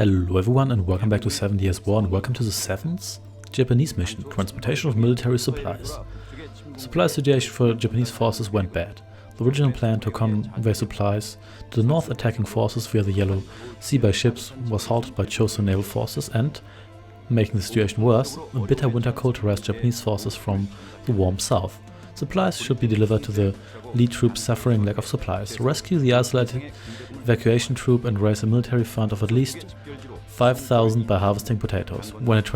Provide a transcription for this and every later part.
Hello everyone and welcome back to 7 Years War and welcome to the 7th Japanese mission, Transportation of Military Supplies. The supply situation for Japanese forces went bad. The original plan to convey supplies to the north attacking forces via the Yellow Sea by ships was halted by Chosen naval forces and, making the situation worse, a bitter winter cold harassed Japanese forces from the warm south. Supplies should be delivered to the lead troops suffering lack of supplies, rescue the isolated evacuation troop and raise a military fund of at least 5,000 by harvesting potatoes. When it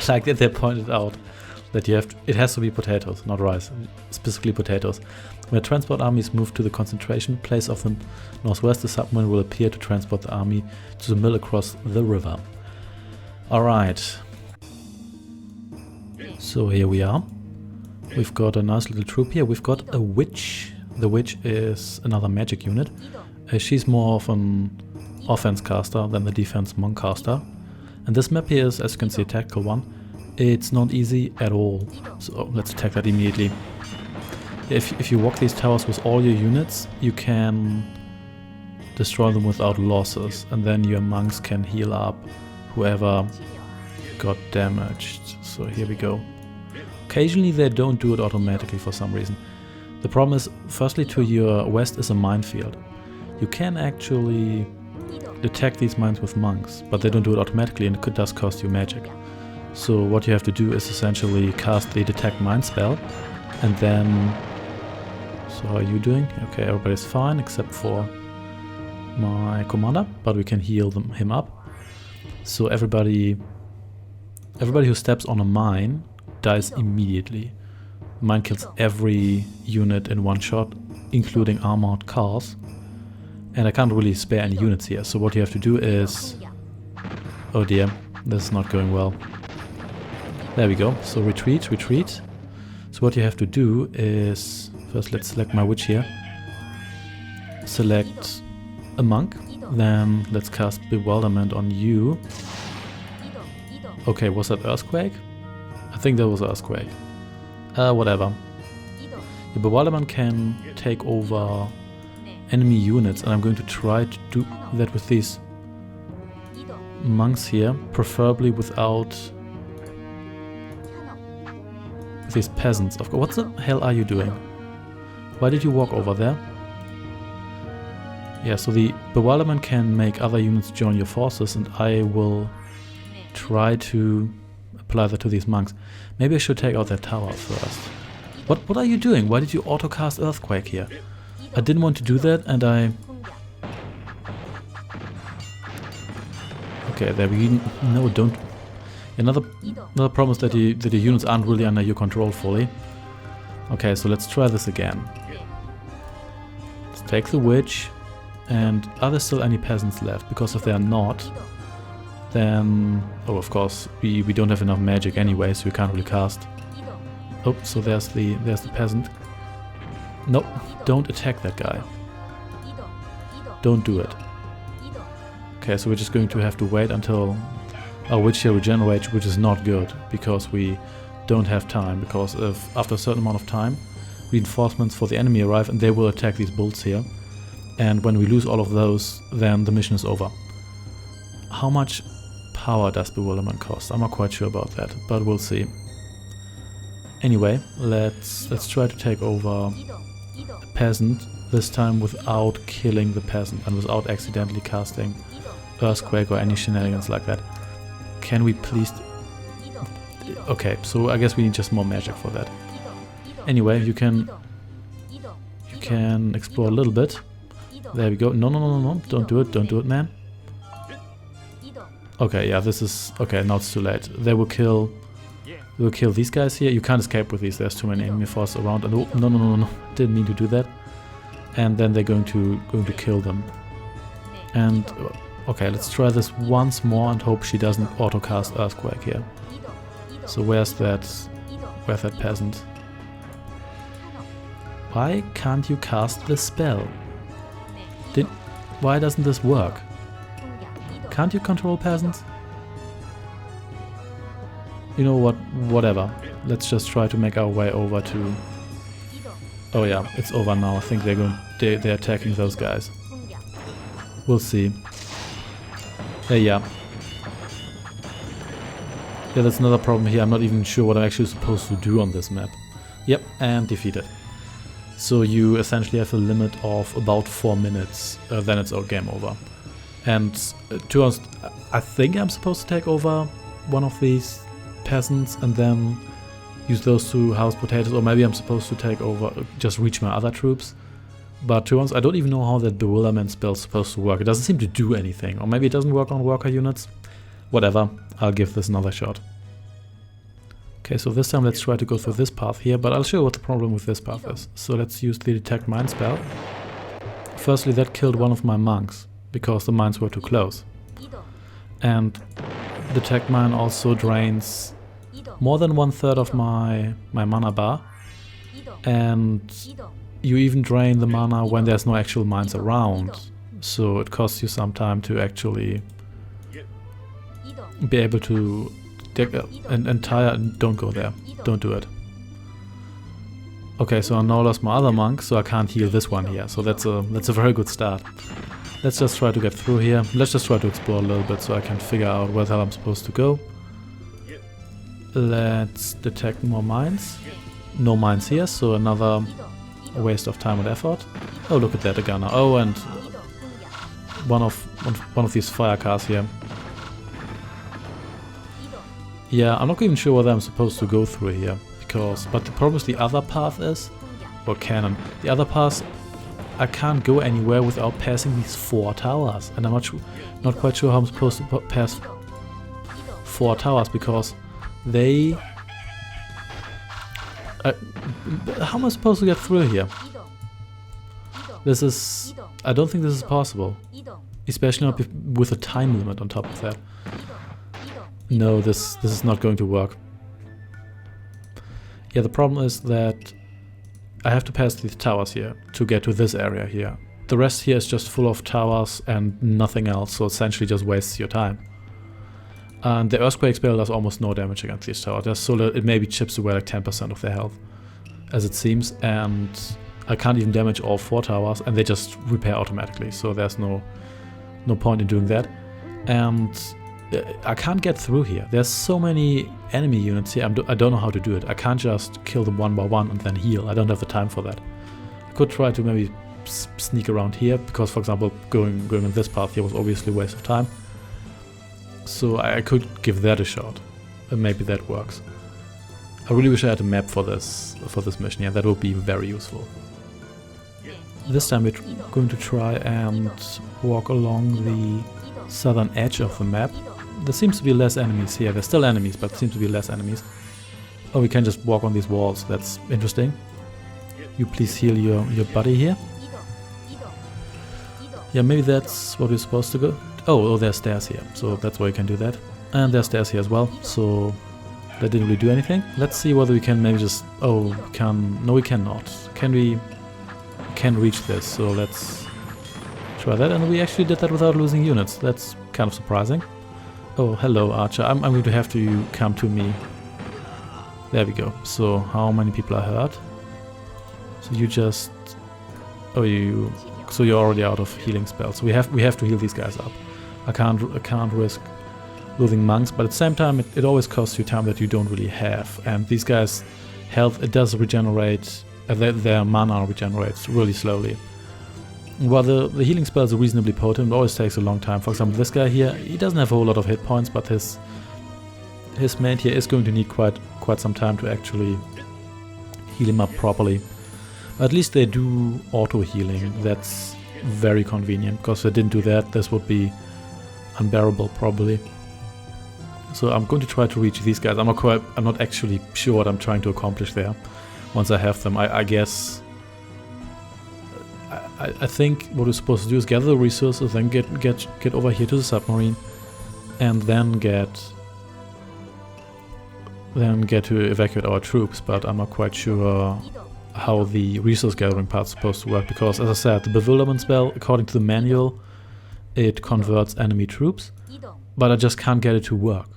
like that they pointed out that it has to be potatoes, not rice, specifically potatoes. When the transport armies move to the concentration place of the northwest, the submarine will appear to transport the army to the mill across the river. Alright. So here we are. We've got a nice little troop here. We've got a witch. The witch is another magic unit. She's more of an offense caster than the defense monk caster. And this map here is, as you can see, a tactical one. It's not easy at all. So let's attack that immediately. If you walk these towers with all your units, you can destroy them without losses. And then your monks can heal up whoever got damaged. So here we go. Occasionally they don't do it automatically for some reason. The problem is, firstly, to your west is a minefield. You can actually detect these mines with monks, but they don't do it automatically and it does cost you magic. So what you have to do is essentially cast the detect mine spell and then... So how are you doing? Okay, everybody's fine except for my commander, but we can heal him up. So everybody who steps on a mine dies immediately. Mine kills every unit in one shot, including armored cars. And I can't really spare any units here, so what you have to do is... Oh dear, this is not going well. There we go, so retreat, retreat. So what you have to do is... First let's select my witch here. Select a monk, then let's cast Bewilderment on you. Okay, was that Earthquake? I think that was Earthquake. Whatever. Your Bewilderment can take over enemy units, and I'm going to try to do that with these monks here, preferably without these peasants. Of course, what the hell are you doing? Why did you walk over there? Yeah, so the Bewilderment can make other units join your forces, and I will try to apply that to these monks. Maybe I should take out that tower first. What are you doing? Why did you auto-cast Earthquake here? I didn't want to do that and I... Okay, there we... No, don't... Another problem is that the units aren't really under your control fully. Okay, so let's try this again. Let's take the witch. And are there still any peasants left? Because if they are not, then... Oh, of course, we don't have enough magic anyway, so we can't really cast. Oh, so there's the peasant. Nope, don't attack that guy. Don't do it. Okay, so we're just going to have to wait until our witch here regenerates, which is not good, because we don't have time, because if after a certain amount of time, reinforcements for the enemy arrive and they will attack these bolts here. And when we lose all of those, then the mission is over. How much power does Bewilderment cost? I'm not quite sure about that, but we'll see. Anyway, let's try to take over a peasant, this time without killing the peasant and without accidentally casting Earthquake or any shenanigans like that. Can we please... Okay, so I guess we need just more magic for that. Anyway, you can explore a little bit. There we go. No, don't do it, man. Okay, yeah, this is... Okay, now it's too late. They will kill these guys here. You can't escape with these, there's too many enemy forces around. And oh, no, didn't mean to do that. And then they're going to kill them. And okay, let's try this once more and hope she doesn't auto-cast Earthquake here. So where's that peasant? Why can't you cast the spell? Why doesn't this work? Can't you control peasants? You know what, whatever. Let's just try to make our way over to... Oh yeah, it's over now. I think they're attacking those guys. We'll see. Yeah. Yeah, that's another problem here. I'm not even sure what I'm actually supposed to do on this map. Yep, and defeated. So you essentially have a limit of about 4 minutes, then it's all game over. And to be honest, I think I'm supposed to take over one of these peasants and then use those to house potatoes, or maybe I'm supposed to take over, just reach my other troops. But to be honest, I don't even know how that bewilderment spell is supposed to work. It doesn't seem to do anything, or maybe it doesn't work on worker units. Whatever, I'll give this another shot. Okay, so this time let's try to go through this path here, but I'll show you what the problem with this path is. So let's use the detect mine spell. Firstly, that killed one of my monks, because the mines were too close. And detect mine also drains more than 1/3 of my mana bar, and you even drain the mana when there's no actual mines around, so it costs you some time to actually be able to take an entire... Don't go there, don't do it. Okay, so I now lost my other monk, so I can't heal this one here, so that's a very good start. Let's just try to get through here. Let's just try to explore a little bit so I can figure out where the hell I'm supposed to go. Let's detect more mines. No mines here, so another waste of time and effort. Oh, look at that, a gunner. Oh, and one of these fire cars here. Yeah, I'm not even sure whether I'm supposed to go through here, but the problem is the other path is, or cannon. The other path, I can't go anywhere without passing these 4 towers, and I'm not quite sure how I'm supposed to pass 4 towers, because they... how am I supposed to get through here? This is... I don't think this is possible. Especially not with a time limit on top of that. No, this is not going to work. Yeah, the problem is that I have to pass these towers here to get to this area here. The rest here is just full of towers and nothing else, so essentially just wastes your time. And the Earthquake spell does almost no damage against these towers, so that it maybe chips away like 10% of their health, as it seems, and I can't even damage all 4 towers, and they just repair automatically, so there's no point in doing that. And I can't get through here. There's so many enemy units here, I don't know how to do it. I can't just kill them one by one and then heal. I don't have the time for that. I could try to maybe sneak around here, because for example going on this path here was obviously a waste of time. So I could give that a shot, and maybe that works. I really wish I had a map for this mission here. That would be very useful. This time we're going to try and walk along the southern edge of the map. There seems to be less enemies here. There's still enemies, but there seems to be less enemies. Oh, we can just walk on these walls. That's interesting. You please heal your buddy here. Yeah, maybe that's what we're supposed to go. Oh, there's stairs here, so that's why you can do that. And there's stairs here as well, so that didn't really do anything. Let's see whether we can maybe just... Oh, we can... No, we cannot. Can we... We can reach this, so let's try that. And we actually did that without losing units. That's kind of surprising. Oh, hello, Archer. I'm going to have to come to me. There we go. So, how many people are hurt? So you just... Oh, so you're already out of healing spells. So we have to heal these guys up. I can't risk losing monks, but at the same time it always costs you time that you don't really have. And these guys' health, it does regenerate, their mana regenerates really slowly. While the healing spells are reasonably potent, it always takes a long time. For example, this guy here, he doesn't have a whole lot of hit points, but his mate here is going to need quite some time to actually heal him up properly. At least they do auto healing. That's very convenient, because if they didn't do that, this would be unbearable probably. So I'm going to try to reach these guys. I'm not actually sure what I'm trying to accomplish there. Once I have them, I guess I think what we're supposed to do is gather the resources, then get over here to the submarine, and then get to evacuate our troops. But I'm not quite sure how the resource gathering part is supposed to work, because as I said, the bewilderment spell, according to the manual, it converts enemy troops, but I just can't get it to work.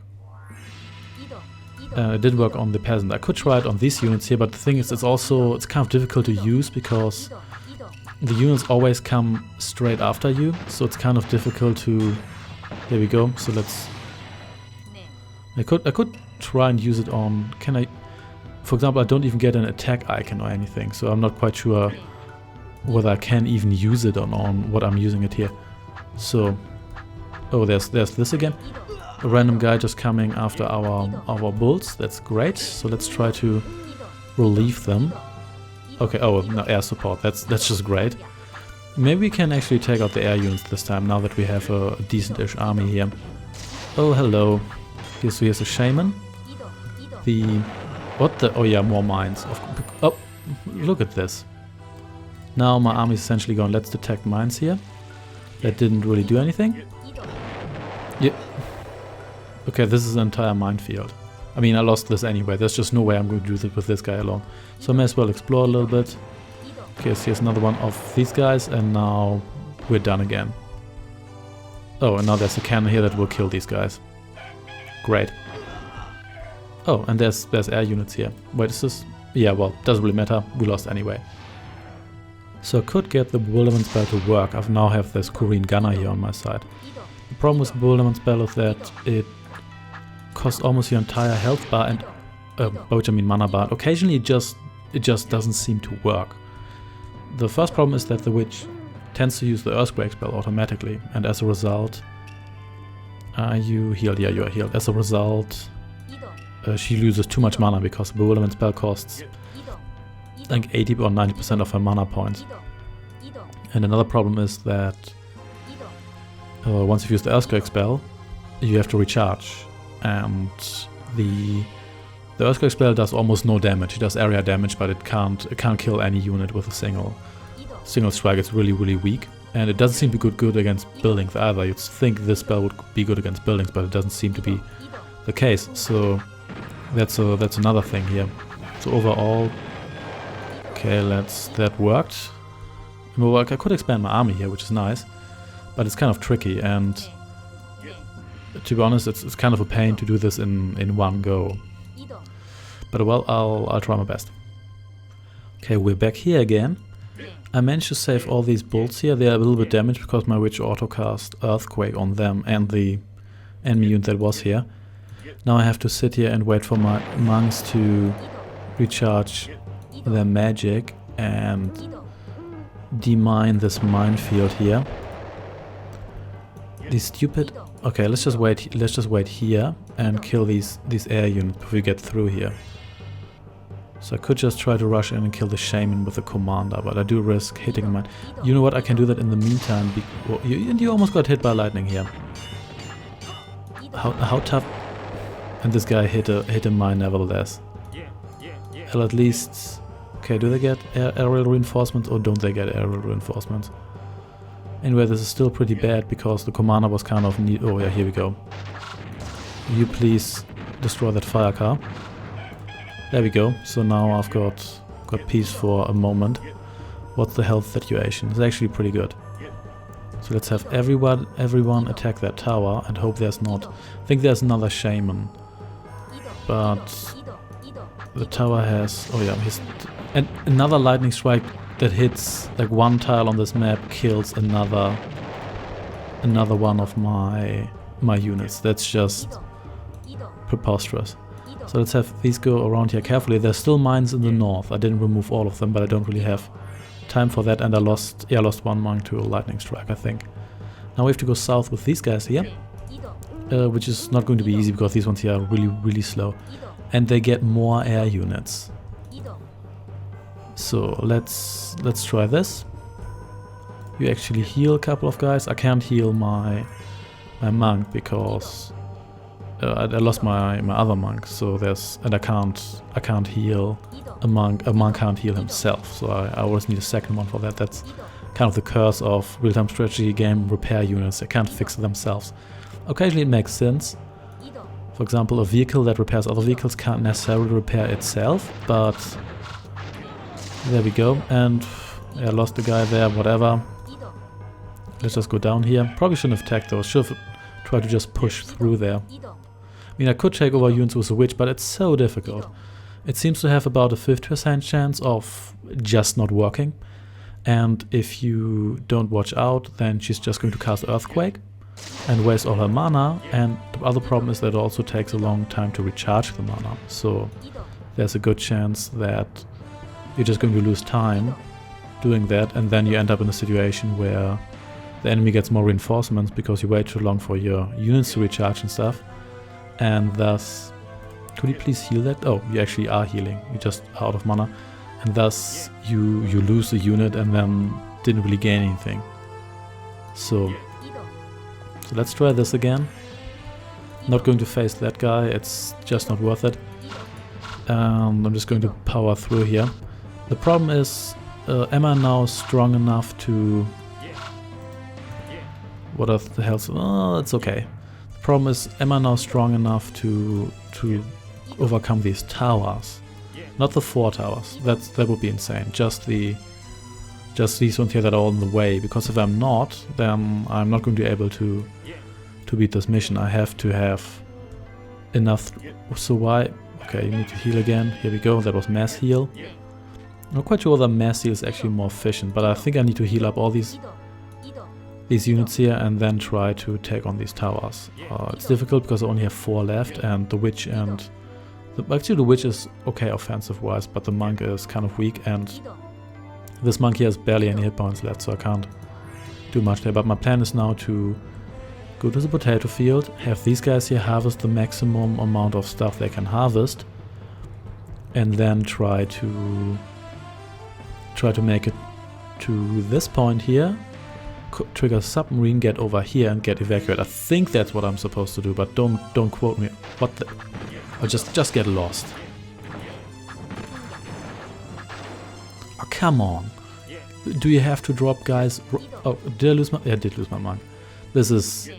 It did work on the peasant. I could try it on these units here, but the thing is, it's kind of difficult to use, because the units always come straight after you, so it's kind of difficult to Here we go. So let's... I could try and use it on... Can I... For example, I don't even get an attack icon or anything, so I'm not quite sure whether I can even use it on what I'm using it here. So... Oh, there's this again. A random guy just coming after our bulls. That's great. So let's try to relieve them. Okay, oh, no, air support. That's just great. Maybe we can actually take out the air units this time, now that we have a decent-ish army here. Oh, hello. Here's a shaman. What the... Oh yeah, more mines. Oh, look at this. Now my army is essentially gone. Let's detect mines here. That didn't really do anything. Yeah. Okay, this is an entire minefield. I mean, I lost this anyway. There's just no way I'm going to do this with this guy alone. So I may as well explore a little bit. Okay, so here's another one of these guys, and now we're done again. Oh, and now there's a cannon here that will kill these guys. Great. Oh, and there's air units here. Wait, is this... Yeah, well, doesn't really matter. We lost anyway. So I could get the bewilderment spell to work. I now have this Korean gunner here on my side. The problem with the bewilderment spell is that it costs almost your entire health bar and... by which I mean mana bar. Occasionally it just doesn't seem to work. The first problem is that the witch tends to use the earthquake spell automatically, and as a result... Are you healed? Yeah, you are healed. As a result... she loses too much mana because the bewilderment spell costs like 80 or 90% of her mana points. And another problem is that once you've used the earthquake spell, you have to recharge, and the earthquake spell does almost no damage. It does area damage, but it can't kill any unit with a single strike. It's really weak, and it doesn't seem to be good against buildings either. You'd think this spell would be good against buildings, but it doesn't seem to be the case. So that's another thing here. So overall, okay, that worked. Well, I could expand my army here, which is nice, but it's kind of tricky, and to be honest, it's kind of a pain to do this in one go. But well, I'll try my best. Okay, we're back here again. I managed to save all these bolts here. They are a little bit damaged because my witch auto-cast Earthquake on them and the enemy unit that was here. Now I have to sit here and wait for my monks to recharge their magic and demine this minefield here. These stupid... Okay, let's just wait here and kill these air units before we get through here. So I could just try to rush in and kill the shaman with the commander, but I do risk hitting him. You know what? I can do that in the meantime. You almost got hit by lightning here. How tough? And this guy hit a mine nevertheless. Well, at least... Okay, do they get aerial reinforcements or don't they get aerial reinforcements? Anyway, this is still pretty bad because the commander was kind of... Oh yeah, here we go. You please destroy that fire car. There we go. So now I've got peace for a moment. What's the health situation? It's actually pretty good. So let's have everyone attack that tower and hope there's not... I think there's another shaman. But the tower has... Oh yeah, and another lightning strike that hits like one tile on this map kills another one of my units. That's just preposterous. So let's have these go around here carefully. There's still mines in the north. I didn't remove all of them, but I don't really have time for that, and I lost one monk to a lightning strike, I think. Now we have to go south with these guys here, which is not going to be easy because these ones here are really slow, and they get more air units. So let's try this. You actually heal a couple of guys. I can't heal my monk because I lost my other monk. So I can't heal a monk. A monk can't heal himself. So I always need a second one for that. That's kind of the curse of real-time strategy game repair units. They can't fix themselves. Occasionally it makes sense. For example, a vehicle that repairs other vehicles can't necessarily repair itself, but there we go. And I lost the guy there, whatever. Let's just go down here. Probably shouldn't have attacked those. Should have tried to just push through there. I mean, I could take over units with a witch, but it's so difficult. It seems to have about a 50% chance of just not working. And if you don't watch out, then she's just going to cast Earthquake. and waste all her mana, and the other problem is that it also takes a long time to recharge the mana, so there's a good chance that you're just going to lose time doing that, and then you end up in a situation where the enemy gets more reinforcements because you wait too long for your units to recharge and stuff, and thus... Could you please heal that? Oh, you actually are healing, you're just out of mana, and thus you lose the unit and then didn't really gain anything. So let's try this again. Not going to face that guy, it's just not worth it. I'm just going to power through here. The problem is, am I now strong enough to... What the hell's... Oh, it's okay. The problem is, am I now strong enough to overcome these towers? Not the 4 towers, that would be insane. Just these ones here that are all in the way, because if I'm not, then I'm not going to be able to beat this mission. I have to have enough. So why? Okay, you need to heal again. Here we go, that was mass heal. I'm not quite sure whether mass heal is actually more efficient, but I think I need to heal up all these units here and then try to take on these towers. It's difficult because I only have 4 left, and the witch and... Actually the witch is okay offensive wise, but the monk is kind of weak, and this monk here has barely any hit points left, so I can't do much there. But my plan is now to go to the potato field, have these guys here harvest the maximum amount of stuff they can harvest, and then try to make it to this point here, trigger submarine, get over here and get evacuated. I think that's what I'm supposed to do, but don't quote me. What the... Or just get lost. Oh, come on. Do you have to drop guys? Oh, did I lose my... Yeah, I did lose my monk. This is...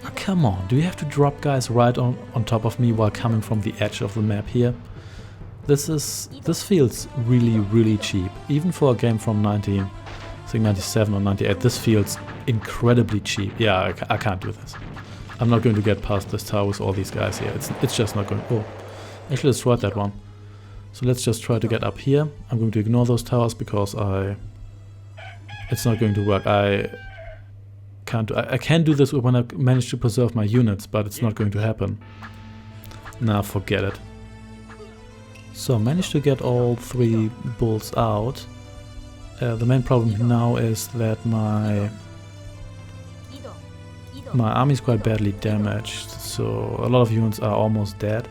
Oh, come on. Do you have to drop guys right on top of me while coming from the edge of the map here? This feels really, really cheap. Even for a game from 97 or 98, this feels incredibly cheap. Yeah, I can't do this. I'm not going to get past this tower with all these guys here. It's just not going... Oh, actually destroyed that one. So let's just try to get up here. I'm going to ignore those towers because it's not going to work. I can do this when I manage to preserve my units, but it's not going to happen. Nah, forget it. So I managed to get all 3 bulls out. The main problem now is that my army is quite badly damaged, so a lot of units are almost dead,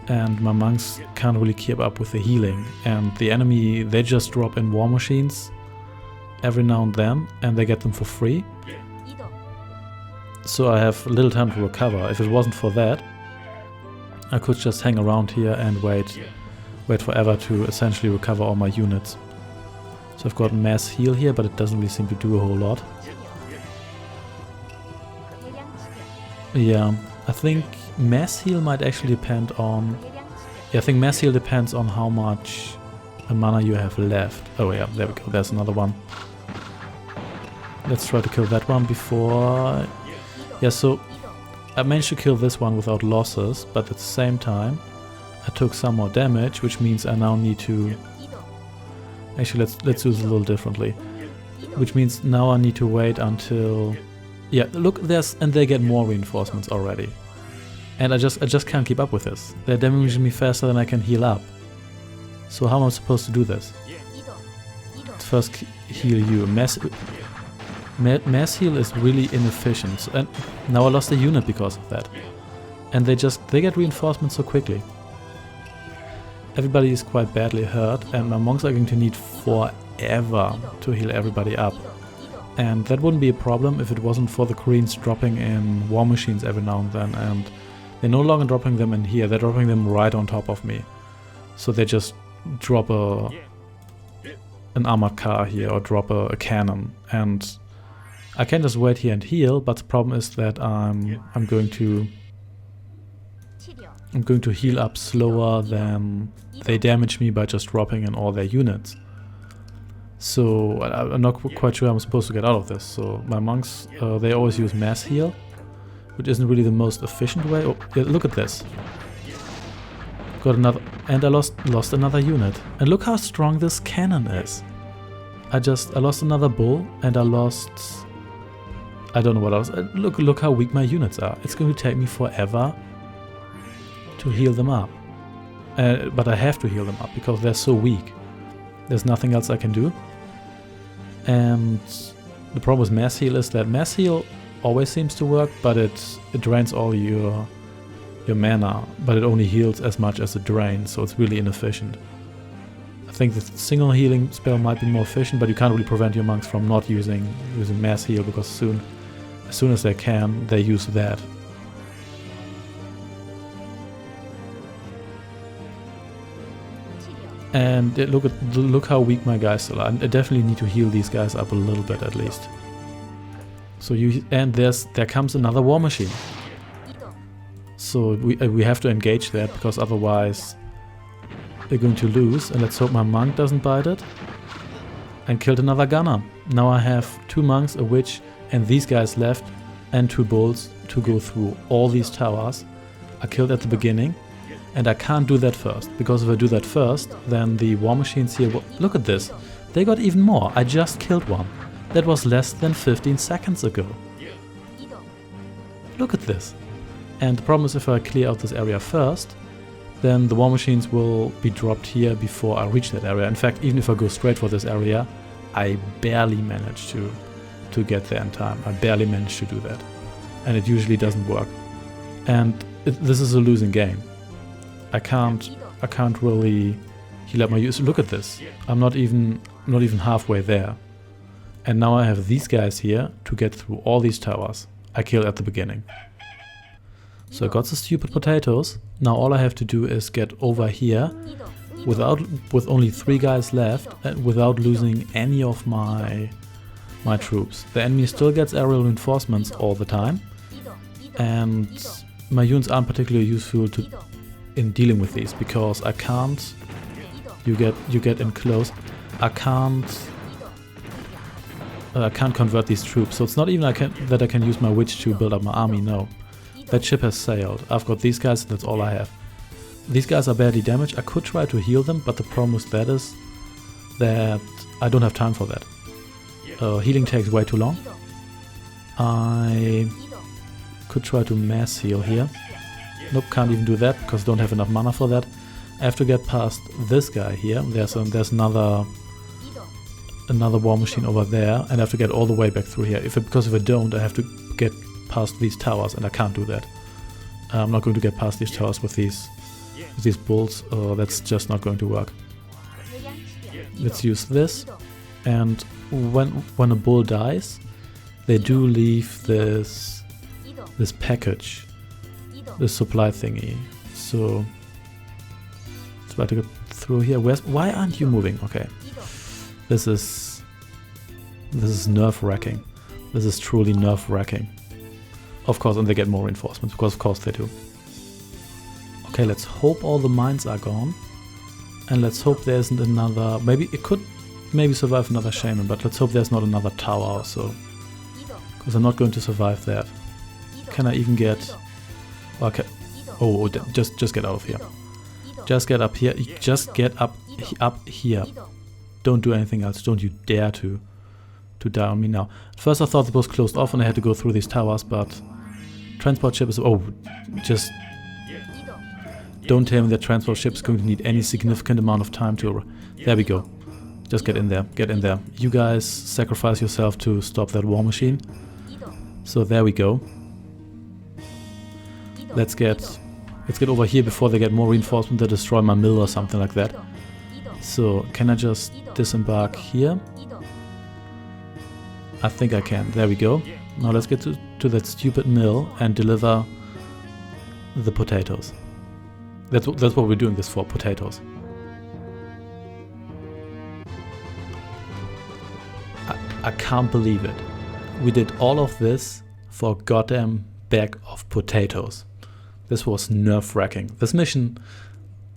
and my monks can't really keep up with the healing, and the enemy, they just drop in war machines every now and then, and they get them for free. So I have little time to recover. If it wasn't for that, I could just hang around here and wait forever to essentially recover all my units. So I've got mass heal here, but it doesn't really seem to do a whole lot. Yeah, I think mass heal might actually depend on... Yeah, I think mass heal depends on how much mana you have left. Oh yeah, there we go, there's another one. Let's try to kill that one before... Yeah, so I managed to kill this one without losses, but at the same time I took some more damage, which means I now need to... Actually, let's do this a little differently. Which means now I need to wait until... Yeah, look, and they get more reinforcements already. And I just can't keep up with this. They're damaging me faster than I can heal up. So how am I supposed to do this? Let's first heal you. Mass heal is really inefficient. And now I lost a unit because of that. And they get reinforcements so quickly. Everybody is quite badly hurt, and my monks are going to need forever to heal everybody up. And that wouldn't be a problem if it wasn't for the Koreans dropping in war machines every now and then, and they're no longer dropping them in here, they're dropping them right on top of me. So they just drop an armored car here, or drop a cannon, and I can just wait here and heal, but the problem is that I'm going to heal up slower than they damage me by just dropping in all their units. So I'm not quite sure I'm supposed to get out of this. So my monks, they always use mass heal, which isn't really the most efficient way. Oh, yeah, look at this. Got another, and I lost another unit. And look how strong this cannon is. I lost another bull, and I lost I don't know what else. Look how weak my units are. It's going to take me forever to heal them up. But I have to heal them up because they're so weak. There's nothing else I can do. And the problem with mass heal is that mass heal always seems to work, but it drains all your mana, but it only heals as much as it drains, so it's really inefficient. I think the single healing spell might be more efficient, but you can't really prevent your monks from not using mass heal, because as soon as they can, they use that. And look how weak my guys are. I definitely need to heal these guys up a little bit at least. So there comes another war machine. So we have to engage that, because otherwise we're going to lose. And let's hope my monk doesn't bite it. And killed another gunner. Now I have 2 monks, a witch, and these guys left, and 2 bulls to go through all these towers. I killed at the beginning. And I can't do that first, because if I do that first, then the war machines here look at this. They got even more. I just killed one. That was less than 15 seconds ago. Look at this. And the problem is, if I clear out this area first, then the war machines will be dropped here before I reach that area. In fact, even if I go straight for this area, I barely manage to get there in time. I barely manage to do that. And it usually doesn't work. And this is a losing game. I can't really heal up my use. Look at this. I'm not even halfway there. And now I have these guys here to get through all these towers I killed at the beginning. So I got the stupid potatoes. Now all I have to do is get over here with only 3 guys left and without losing any of my troops. The enemy still gets aerial reinforcements all the time. And my units aren't particularly useful in dealing with these, because I can't. You get in close. I can't convert these troops. So it's not even that I can use my witch to build up my army. No, that ship has sailed. I've got these guys. That's all I have. These guys are badly damaged. I could try to heal them, but the problem with that is that I don't have time for that. Healing takes way too long. I could try to mass heal here. Nope, can't even do that because I don't have enough mana for that. I have to get past this guy here. There's another war machine over there, and I have to get all the way back through here. Because if I don't, I have to get past these towers, and I can't do that. I'm not going to get past these towers with these bulls. That's just not going to work. Let's use this, and when a bull dies, they do leave this package. The supply thingy. So let's try to get through here. Why aren't you moving? Okay. This is nerve-wracking. This is truly nerve-wracking. Of course, and they get more reinforcements, because of course they do. Okay, let's hope all the mines are gone. And let's hope there isn't another. Maybe it could survive another shaman, but let's hope there's not another tower or so. Because I'm not going to survive that. Can I even get... Okay. Oh, just get out of here. Just get up here. Just get up here. Don't do anything else. Don't you dare to die on me now. At first I thought it was closed off and I had to go through these towers, but transport ship is... Oh, just... Don't tell me that transport ship is going to need any significant amount of time to... There we go. Just get in there. Get in there. You guys sacrifice yourself to stop that war machine. So there we go. Let's get over here before they get more reinforcement to destroy my mill or something like that. So can I just disembark here? I think I can. There we go. Now let's get to that stupid mill and deliver the potatoes. That's what we're doing this for, potatoes. I can't believe it. We did all of this for a goddamn bag of potatoes. This was nerve-wracking. This mission,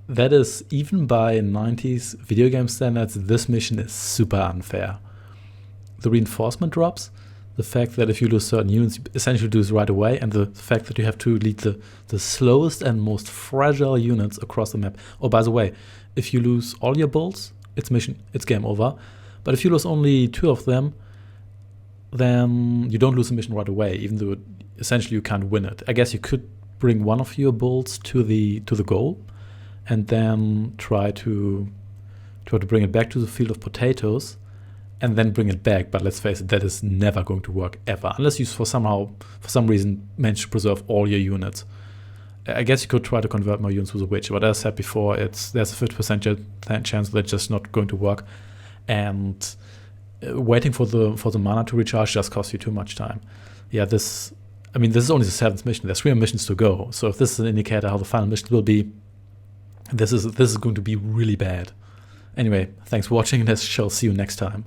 that is, even by 90s video game standards, this mission is super unfair. The reinforcement drops, the fact that if you lose certain units, you essentially do this right away, and the fact that you have to lead the slowest and most fragile units across the map. Oh, by the way, if you lose all your bulls, it's game over. But if you lose only 2 of them, then you don't lose the mission right away, even though essentially you can't win it. I guess you could bring one of your bolts to the goal, and then try to bring it back to the field of potatoes, and then bring it back. But let's face it, that is never going to work ever, unless you for some reason manage to preserve all your units. I guess you could try to convert more units with a witch, but as I said before, there's a 50% chance that it's just not going to work, and waiting for the mana to recharge just costs you too much time. Yeah, this is only the 7th mission. There's 3 missions to go. So if this is an indicator how the final mission will be, this is going to be really bad. Anyway, thanks for watching, and I shall see you next time.